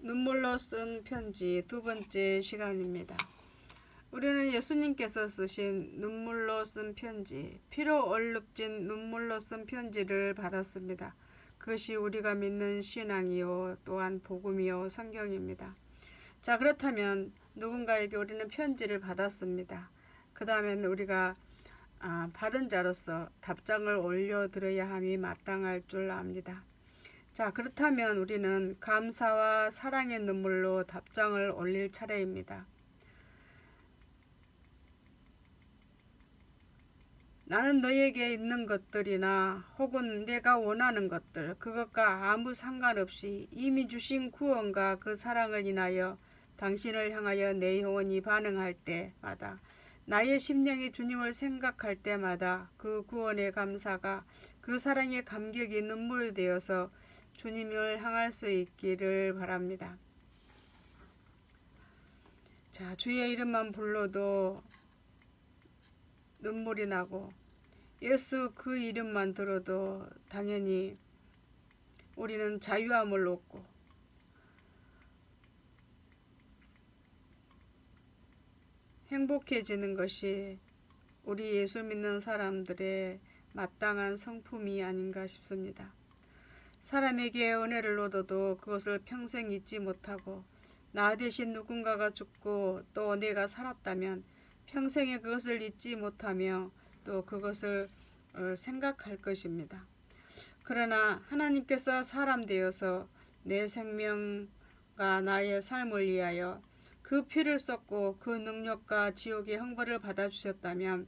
눈물로 쓴 편지 두 번째 시간입니다. 우리는 예수님께서 쓰신 눈물로 쓴 편지, 피로 얼룩진 눈물로 쓴 편지를 받았습니다. 그것이 우리가 믿는 신앙이요, 또한 복음이요, 성경입니다. 자, 그렇다면 누군가에게 우리는 편지를 받았습니다. 그 다음엔 우리가 받은 자로서 답장을 올려드려야 함이 마땅할 줄 압니다. 자, 그렇다면 우리는 감사와 사랑의 눈물로 답장을 올릴 차례입니다. 나는 너에게 있는 것들이나 혹은 내가 원하는 것들, 그것과 아무 상관없이 이미 주신 구원과 그 사랑을 인하여 당신을 향하여 내 영혼이 반응할 때마다, 나의 심령이 주님을 생각할 때마다 그 구원의 감사가, 그 사랑의 감격이 눈물이 되어서 주님을 향할 수 있기를 바랍니다. 자, 주의 이름만 불러도 눈물이 나고 예수 그 이름만 들어도 당연히 우리는 자유함을 얻고 행복해지는 것이 우리 예수 믿는 사람들의 마땅한 성품이 아닌가 싶습니다. 사람에게 은혜를 얻어도 그것을 평생 잊지 못하고 나 대신 누군가가 죽고 또 내가 살았다면 평생에 그것을 잊지 못하며 또 그것을 생각할 것입니다. 그러나 하나님께서 사람 되어서 내 생명과 나의 삶을 위하여 그 피를 쏟고 그 능력과 지옥의 형벌을 받아주셨다면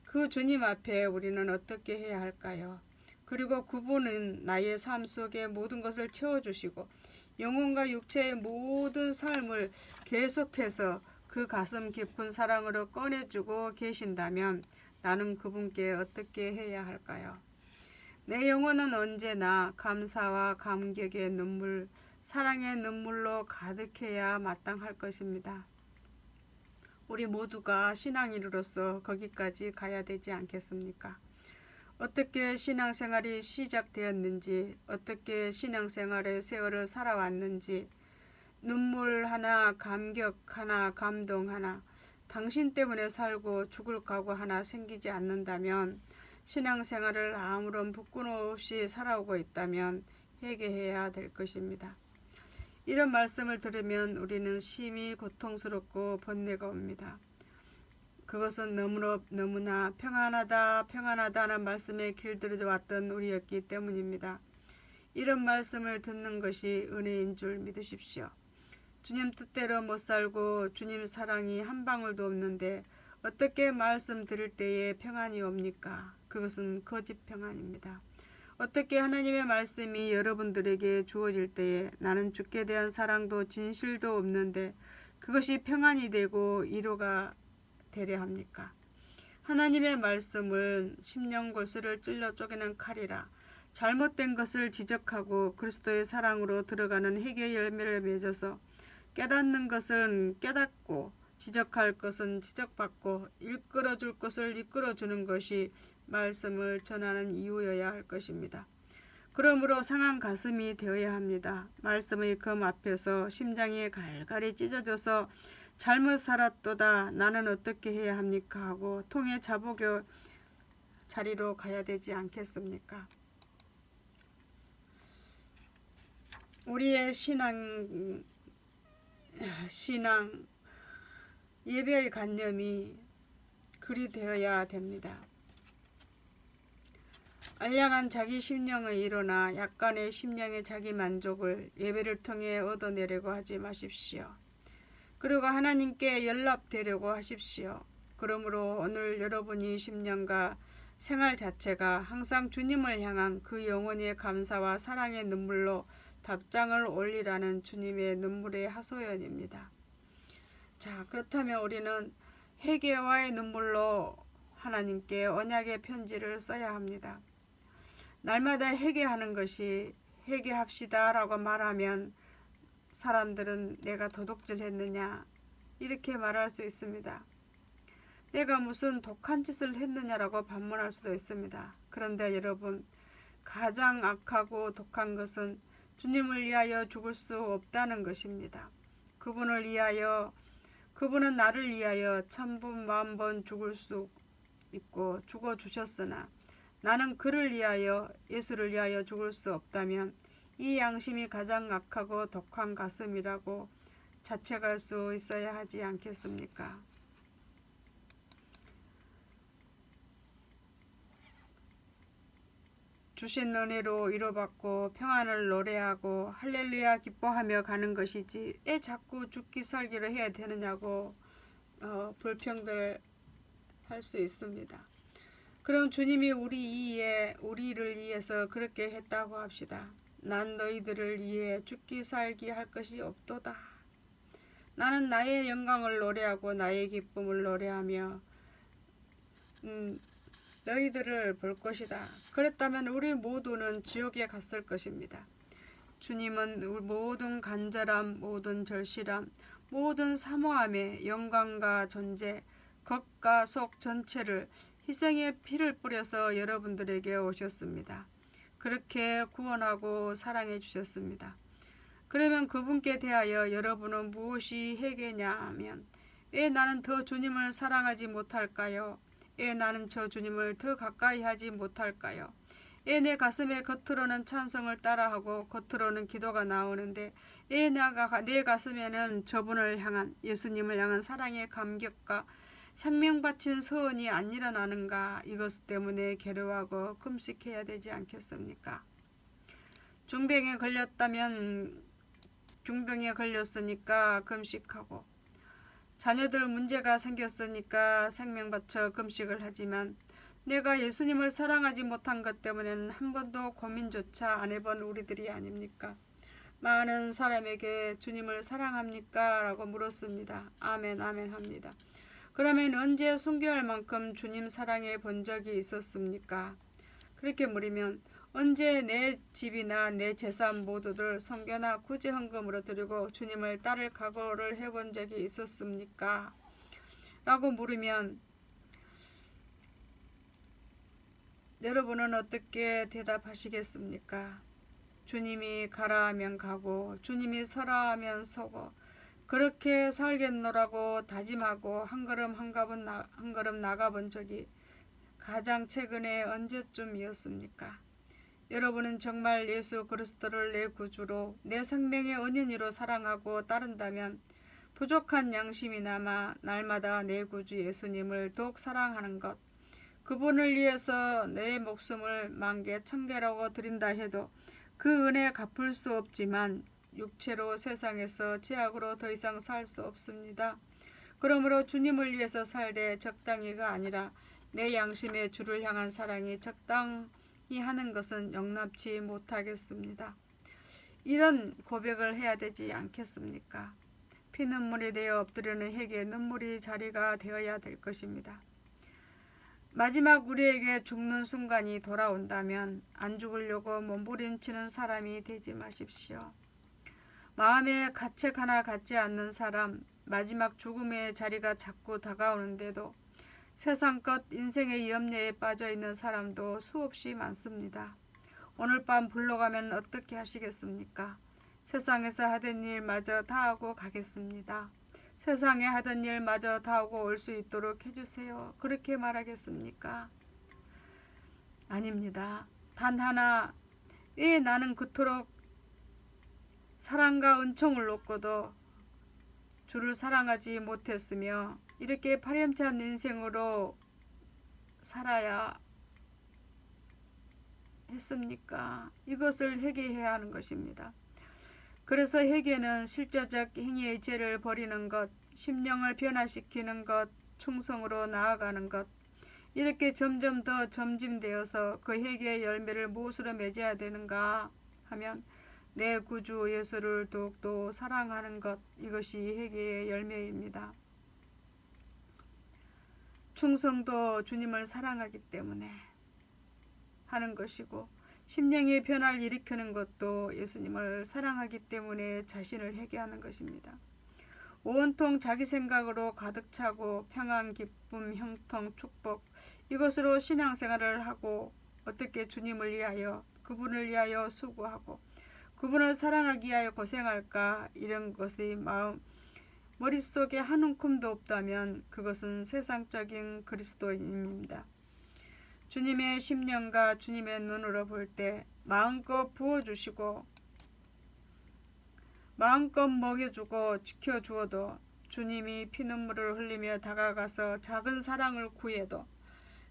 그 주님 앞에 우리는 어떻게 해야 할까요? 그리고 그분은 나의 삶 속에 모든 것을 채워주시고 영혼과 육체의 모든 삶을 계속해서 그 가슴 깊은 사랑으로 꺼내주고 계신다면 나는 그분께 어떻게 해야 할까요? 내 영혼은 언제나 감사와 감격의 눈물, 사랑의 눈물로 가득해야 마땅할 것입니다. 우리 모두가 신앙인으로서 거기까지 가야 되지 않겠습니까? 어떻게 신앙생활이 시작되었는지, 어떻게 신앙생활의 세월을 살아왔는지, 눈물 하나, 감격 하나, 감동 하나, 당신 때문에 살고 죽을 각오 하나 생기지 않는다면, 신앙생활을 아무런 부끄럼 없이 살아오고 있다면 회개해야 될 것입니다. 이런 말씀을 들으면 우리는 심히 고통스럽고 번뇌가 옵니다. 그것은 너무나 평안하다 평안하다는 말씀에 길들여 왔던 우리였기 때문입니다. 이런 말씀을 듣는 것이 은혜인 줄 믿으십시오. 주님 뜻대로 못 살고 주님 사랑이 한 방울도 없는데 어떻게 말씀 들을 때에 평안이 옵니까? 그것은 거짓 평안입니다. 어떻게 하나님의 말씀이 여러분들에게 주어질 때에 나는 주께 대한 사랑도 진실도 없는데 그것이 평안이 되고 위로가 되려 합니까? 하나님의 말씀은 심령골수를 찔러 쪼개는 칼이라 잘못된 것을 지적하고 그리스도의 사랑으로 들어가는 회개의 열매를 맺어서 깨닫는 것은 깨닫고 지적할 것은 지적받고 이끌어줄 것을 이끌어주는 것이 말씀을 전하는 이유여야 할 것입니다. 그러므로 상한 가슴이 되어야 합니다. 말씀의 검 앞에서 심장이 갈갈이 찢어져서 잘못 살았도다 나는 어떻게 해야 합니까 하고 통의 자복의 자리로 가야 되지 않겠습니까? 우리의 신앙 예배의 관념이 그리 되어야 됩니다. 알량한 자기 심령의 일어나 약간의 심령의 자기 만족을 예배를 통해 얻어내려고 하지 마십시오. 그리고 하나님께 연락되려고 하십시오. 그러므로 오늘 여러분이 심령과 생활 자체가 항상 주님을 향한 그 영혼의 감사와 사랑의 눈물로 답장을 올리라는 주님의 눈물의 하소연입니다. 자, 그렇다면 우리는 회개와의 눈물로 하나님께 언약의 편지를 써야 합니다. 날마다 회개하는 것이 회개합시다 라고 말하면 사람들은 내가 도둑질 했느냐 이렇게 말할 수 있습니다. 내가 무슨 독한 짓을 했느냐라고 반문할 수도 있습니다. 그런데 여러분, 가장 악하고 독한 것은 주님을 위하여 죽을 수 없다는 것입니다. 그분은 나를 위하여 1000번, 10,000번 죽을 수 있고 죽어 주셨으나 나는 그를 위하여, 예수를 위하여 죽을 수 없다면 이 양심이 가장 악하고 독한 가슴이라고 자책할 수 있어야 하지 않겠습니까? 주신 은혜로 위로받고 평안을 노래하고 할렐루야 기뻐하며 가는 것이지 왜 자꾸 죽기 살기를 해야 되느냐고 불평들 할 수 있습니다. 그럼 주님이 우리를 위해서 그렇게 했다고 합시다. 난 너희들을 위해 죽기 살기 할 것이 없도다. 나는 나의 영광을 노래하고 나의 기쁨을 노래하며 너희들을 볼 것이다. 그랬다면 우리 모두는 지옥에 갔을 것입니다. 주님은 모든 간절함, 모든 절실함, 모든 사모함에 영광과 존재, 겉과 속 전체를 희생의 피를 뿌려서 여러분들에게 오셨습니다. 그렇게 구원하고 사랑해 주셨습니다. 그러면 그분께 대하여 여러분은 무엇이 회개냐 하면 왜 나는 더 주님을 사랑하지 못할까요? 왜 나는 저 주님을 더 가까이 하지 못할까요? 왜 내 가슴에 겉으로는 찬송을 따라하고 겉으로는 기도가 나오는데 왜 내 가슴에는 저분을 향한, 예수님을 향한 사랑의 감격과 생명 바친 서원이 안 일어나는가? 이것 때문에 괴로워하고 금식해야 되지 않겠습니까? 중병에 걸렸으니까 금식하고, 자녀들 문제가 생겼으니까 생명 바쳐 금식을 하지만 내가 예수님을 사랑하지 못한 것 때문에는 한 번도 고민조차 안 해본 우리들이 아닙니까? 많은 사람에게 주님을 사랑합니까? 라고 물었습니다. 아멘, 아멘 합니다. 그러면 언제 순교할 만큼 주님 사랑해 본 적이 있었습니까? 그렇게 물으면 언제 내 집이나 내 재산 모두를 선교나 구제 헌금으로 드리고 주님을 따를 각오를 해본 적이 있었습니까? 라고 물으면 여러분은 어떻게 대답하시겠습니까? 주님이 가라 하면 가고 주님이 서라 하면 서고 그렇게 살겠노라고 다짐하고 한 걸음 나가본 적이 가장 최근에 언제쯤이었습니까? 여러분은 정말 예수 그리스도를 내 구주로, 내 생명의 은인으로 사랑하고 따른다면 부족한 양심이 남아 날마다 내 구주 예수님을 더욱 사랑하는 것, 그분을 위해서 내 목숨을 10,000개, 1,000개라고 드린다 해도 그 은혜 갚을 수 없지만 육체로 세상에서 죄악으로 더 이상 살 수 없습니다. 그러므로 주님을 위해서 살되 적당히가 아니라 내 양심의 주를 향한 사랑이 적당히 하는 것은 용납치 못하겠습니다. 이런 고백을 해야 되지 않겠습니까? 피눈물이 되어 엎드리는 회개의 눈물이 자리가 되어야 될 것입니다. 마지막 우리에게 죽는 순간이 돌아온다면 안 죽으려고 몸부림치는 사람이 되지 마십시오. 마음에 가책 하나 갖지 않는 사람, 마지막 죽음의 자리가 자꾸 다가오는데도 세상껏 인생의 염려에 빠져있는 사람도 수없이 많습니다. 오늘 밤 불러가면 어떻게 하시겠습니까? 세상에서 하던 일마저 다 하고 가겠습니다. 세상에 하던 일마저 다 하고 올 수 있도록 해주세요. 그렇게 말하겠습니까? 아닙니다. 단 하나, 왜 나는 그토록 사랑과 은총을 놓고도 주를 사랑하지 못했으며 이렇게 파렴치한 인생으로 살아야 했습니까? 이것을 회개해야 하는 것입니다. 그래서 회개는 실제적 행위의 죄를 버리는 것, 심령을 변화시키는 것, 충성으로 나아가는 것, 이렇게 점점 더 점진되어서 그 회개의 열매를 무엇으로 맺어야 되는가 하면 내 구주 예수를 더욱더 사랑하는 것, 이것이 회개의 열매입니다. 충성도 주님을 사랑하기 때문에 하는 것이고, 심령의 변화를 일으키는 것도 예수님을 사랑하기 때문에 자신을 회개하는 것입니다. 온통 자기 생각으로 가득 차고 평안, 기쁨, 형통, 축복, 이것으로 신앙생활을 하고 어떻게 주님을 위하여, 그분을 위하여 수고하고 그분을 사랑하기 위하여 고생할까? 이런 것의 머릿속에 한 움큼도 없다면 그것은 세상적인 그리스도인입니다. 주님의 심령과 주님의 눈으로 볼 때 마음껏 부어주시고 마음껏 먹여주고 지켜주어도 주님이 피눈물을 흘리며 다가가서 작은 사랑을 구해도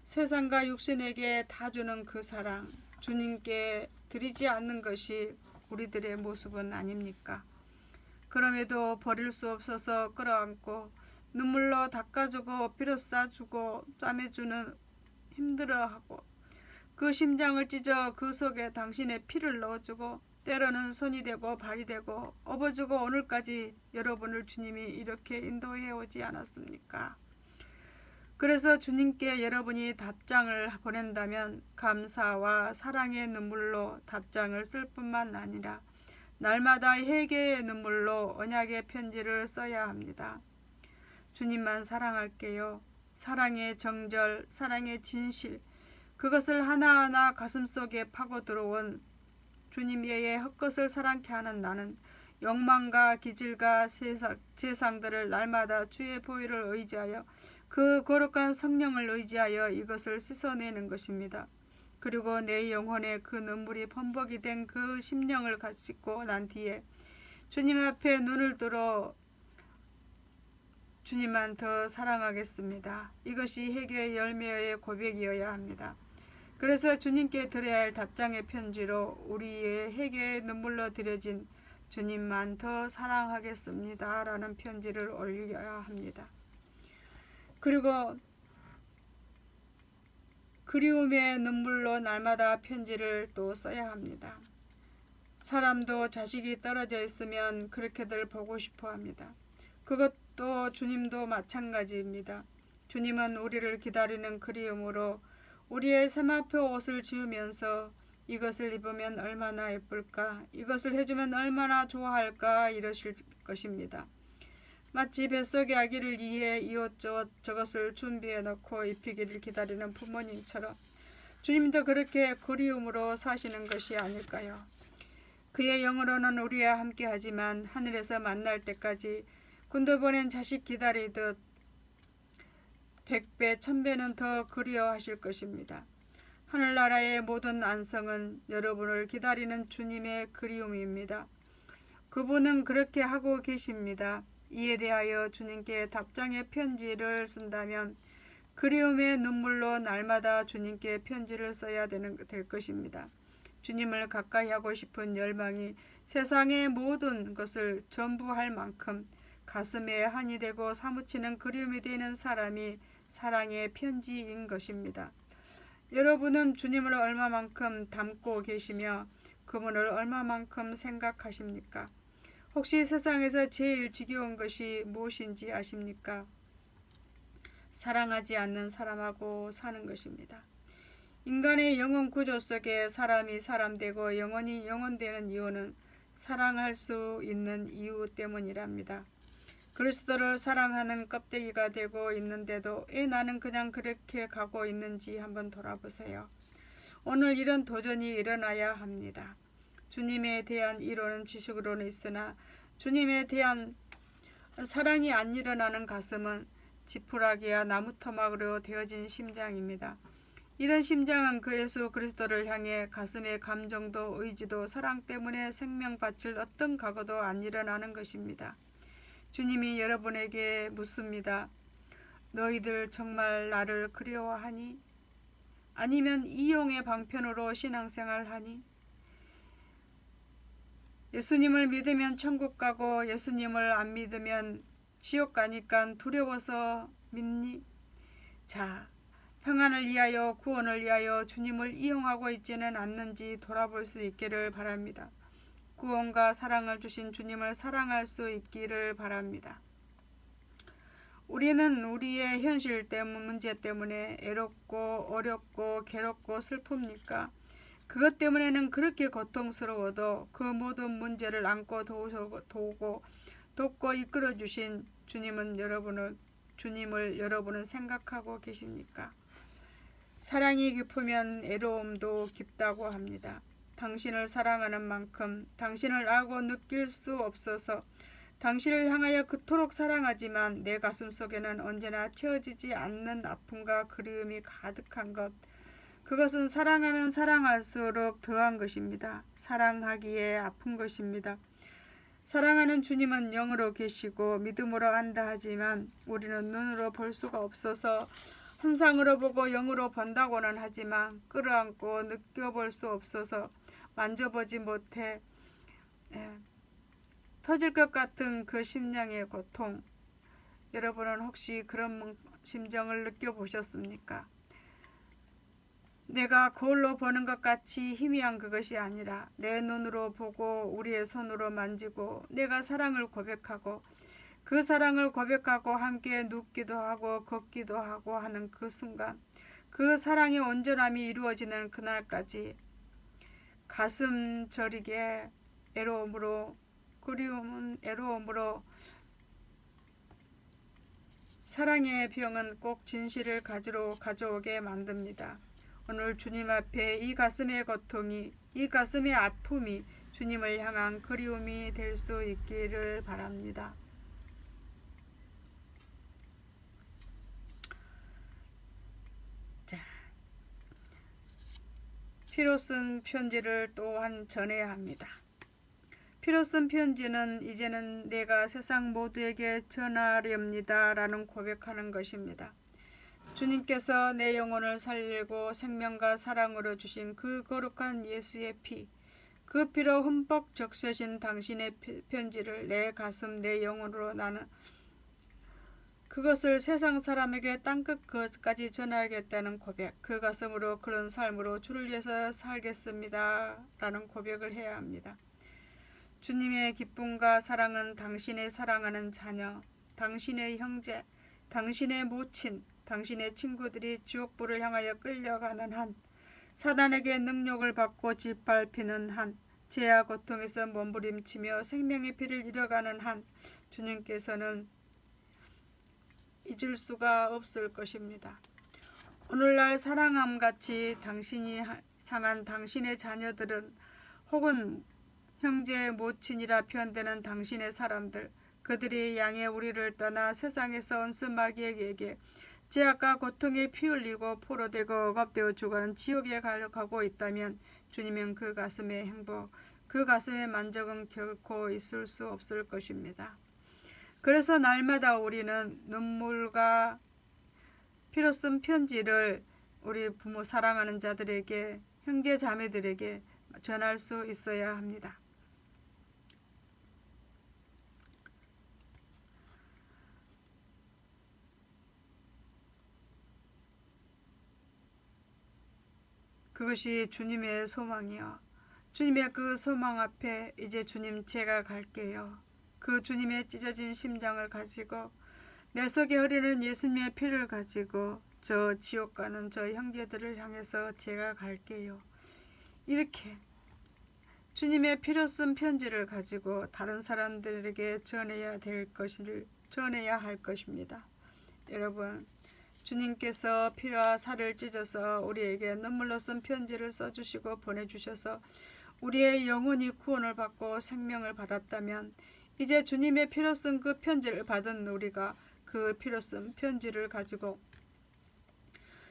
세상과 육신에게 다 주는 그 사랑, 주님께 드리지 않는 것이 우리들의 모습은 아닙니까? 그럼에도 버릴 수 없어서 끌어안고 눈물로 닦아주고 비로 싸주고 싸매주는 힘들어하고 그 심장을 찢어 그 속에 당신의 피를 넣어주고 때로는 손이 되고 발이 되고 업어주고 오늘까지 여러분을 주님이 이렇게 인도해 오지 않았습니까? 그래서 주님께 여러분이 답장을 보낸다면 감사와 사랑의 눈물로 답장을 쓸 뿐만 아니라 날마다 회개의 눈물로 언약의 편지를 써야 합니다. 주님만 사랑할게요. 사랑의 정절, 사랑의 진실, 그것을 하나하나 가슴속에 파고 들어온 주님 외에 헛것을 사랑케 하는 나는 욕망과 기질과 세상들을 날마다 주의 보혈을 의지하여 그 거룩한 성령을 의지하여 이것을 씻어내는 것입니다. 그리고 내 영혼에 그 눈물이 범벅이 된 그 심령을 가지고 난 뒤에 주님 앞에 눈을 들어 주님만 더 사랑하겠습니다. 이것이 회개의 열매의 고백이어야 합니다. 그래서 주님께 드려야 할 답장의 편지로 우리의 회개의 눈물로 드려진 주님만 더 사랑하겠습니다 라는 편지를 올려야 합니다. 그리고 그리움의 눈물로 날마다 편지를 또 써야 합니다. 사람도 자식이 떨어져 있으면 그렇게들 보고 싶어 합니다. 그것도 주님도 마찬가지입니다. 주님은 우리를 기다리는 그리움으로 우리의 세마포 옷을 지으면서 이것을 입으면 얼마나 예쁠까, 이것을 해주면 얼마나 좋아할까 이러실 것입니다. 마치 뱃속의 아기를 위해 이것저것 저것을 준비해 놓고 입히기를 기다리는 부모님처럼 주님도 그렇게 그리움으로 사시는 것이 아닐까요? 그의 영으로는 우리와 함께 하지만 하늘에서 만날 때까지 군대 보낸 자식 기다리듯 100배, 1000배는 더 그리워하실 것입니다. 하늘나라의 모든 안성은 여러분을 기다리는 주님의 그리움입니다. 그분은 그렇게 하고 계십니다. 이에 대하여 주님께 답장의 편지를 쓴다면 그리움의 눈물로 날마다 주님께 편지를 써야 될 것입니다. 주님을 가까이 하고 싶은 열망이 세상의 모든 것을 전부 할 만큼 가슴에 한이 되고 사무치는 그리움이 되는 사람이 사랑의 편지인 것입니다. 여러분은 주님을 얼마만큼 닮고 계시며 그분을 얼마만큼 생각하십니까? 혹시 세상에서 제일 지겨운 것이 무엇인지 아십니까? 사랑하지 않는 사람하고 사는 것입니다. 인간의 영혼 구조 속에 사람이 사람 되고 영혼이 영혼 되는 이유는 사랑할 수 있는 이유 때문이랍니다. 그리스도를 사랑하는 껍데기가 되고 있는데도 왜 나는 그냥 그렇게 가고 있는지 한번 돌아보세요. 오늘 이런 도전이 일어나야 합니다. 주님에 대한 이론은 지식으로는 있으나 주님에 대한 사랑이 안 일어나는 가슴은 지푸라기와 나무토막으로 되어진 심장입니다. 이런 심장은 그 예수 그리스도를 향해 가슴의 감정도 의지도 사랑 때문에 생명 바칠 어떤 각오도 안 일어나는 것입니다. 주님이 여러분에게 묻습니다. 너희들 정말 나를 그리워하니? 아니면 이용의 방편으로 신앙생활하니? 예수님을 믿으면 천국 가고 예수님을 안 믿으면 지옥 가니까 두려워서 믿니? 자, 평안을 위하여 구원을 위하여 주님을 이용하고 있지는 않는지 돌아볼 수 있기를 바랍니다. 구원과 사랑을 주신 주님을 사랑할 수 있기를 바랍니다. 우리는 우리의 현실 때문 문제 때문에 애롭고 어렵고 괴롭고 슬픕니까? 그것 때문에는 그렇게 고통스러워도 그 모든 문제를 안고 돕고 이끌어 주신 주님을 여러분은 생각하고 계십니까? 사랑이 깊으면 애로움도 깊다고 합니다. 당신을 사랑하는 만큼 당신을 알고 느낄 수 없어서 당신을 향하여 그토록 사랑하지만 내 가슴 속에는 언제나 채워지지 않는 아픔과 그리움이 가득한 것. 그것은 사랑하면 사랑할수록 더한 것입니다. 사랑하기에 아픈 것입니다. 사랑하는 주님은 영으로 계시고 믿음으로 안다 하지만 우리는 눈으로 볼 수가 없어서 환상으로 보고 영으로 본다고는 하지만 끌어안고 느껴볼 수 없어서 만져보지 못해 터질 것 같은 그 심령의 고통. 여러분은 혹시 그런 심정을 느껴보셨습니까? 내가 거울로 보는 것 같이 희미한 그것이 아니라 내 눈으로 보고 우리의 손으로 만지고 내가 사랑을 고백하고 그 사랑을 고백하고 함께 눕기도 하고 걷기도 하고 하는 그 순간, 그 사랑의 온전함이 이루어지는 그날까지 가슴 저리게 애로움으로, 그리움은 애로움으로, 사랑의 병은 꼭 진실을 가져오게 만듭니다. 오늘 주님 앞에 이 가슴의 고통이, 이 가슴의 아픔이 주님을 향한 그리움이 될 수 있기를 바랍니다. 자, 피로 쓴 편지를 또한 전해야 합니다. 피로 쓴 편지는 이제는 내가 세상 모두에게 전하렵니다 라는 고백하는 것입니다. 주님께서 내 영혼을 살리고 생명과 사랑으로 주신 그 거룩한 예수의 피, 그 피로 흠뻑 적셔진 당신의 편지를 내 가슴, 내 영혼으로 나는 그것을 세상 사람에게 땅끝까지 전하겠다는 고백, 그 가슴으로 그런 삶으로 주를 위해서 살겠습니다 라는 고백을 해야 합니다. 주님의 기쁨과 사랑은 당신의 사랑하는 자녀, 당신의 형제, 당신의 모친, 당신의 친구들이 지옥불을 향하여 끌려가는 한, 사단에게 능욕을 받고 짓밟히는 한, 죄와 고통에서 몸부림치며 생명의 피를 잃어가는 한, 주님께서는 잊을 수가 없을 것입니다. 오늘날 사랑함같이 당신이 상한 당신의 자녀들은 혹은 형제 모친이라 표현되는 당신의 사람들, 그들이 양의 우리를 떠나 세상에서 원수마귀에게 죄악과 고통에 피 흘리고 포로되고 억압되어 죽어가는 지옥에 가고 있다면 주님은 그 가슴의 행복, 그 가슴의 만족은 결코 있을 수 없을 것입니다. 그래서 날마다 우리는 눈물과 피로 쓴 편지를 우리 부모 사랑하는 자들에게, 형제 자매들에게 전할 수 있어야 합니다. 그것이 주님의 소망이요. 주님의 그 소망 앞에 이제 주님 제가 갈게요. 그 주님의 찢어진 심장을 가지고 내 속에 흐르는 예수님의 피를 가지고 저 지옥 가는 저 형제들을 향해서 제가 갈게요. 이렇게 주님의 피로 쓴 편지를 가지고 다른 사람들에게 전해야 할 것입니다. 여러분, 주님께서 피와 살을 찢어서 우리에게 눈물로 쓴 편지를 써주시고 보내주셔서 우리의 영혼이 구원을 받고 생명을 받았다면 이제 주님의 피로 쓴 그 편지를 받은 우리가 그 피로 쓴 편지를 가지고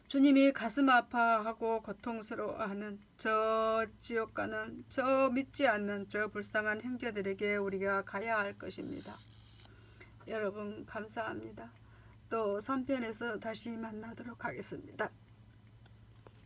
주님이 가슴 아파하고 고통스러워하는 저 지옥 가는 저 믿지 않는 저 불쌍한 형제들에게 우리가 가야 할 것입니다. 여러분 감사합니다. 또 3편에서 다시 만나도록 하겠습니다.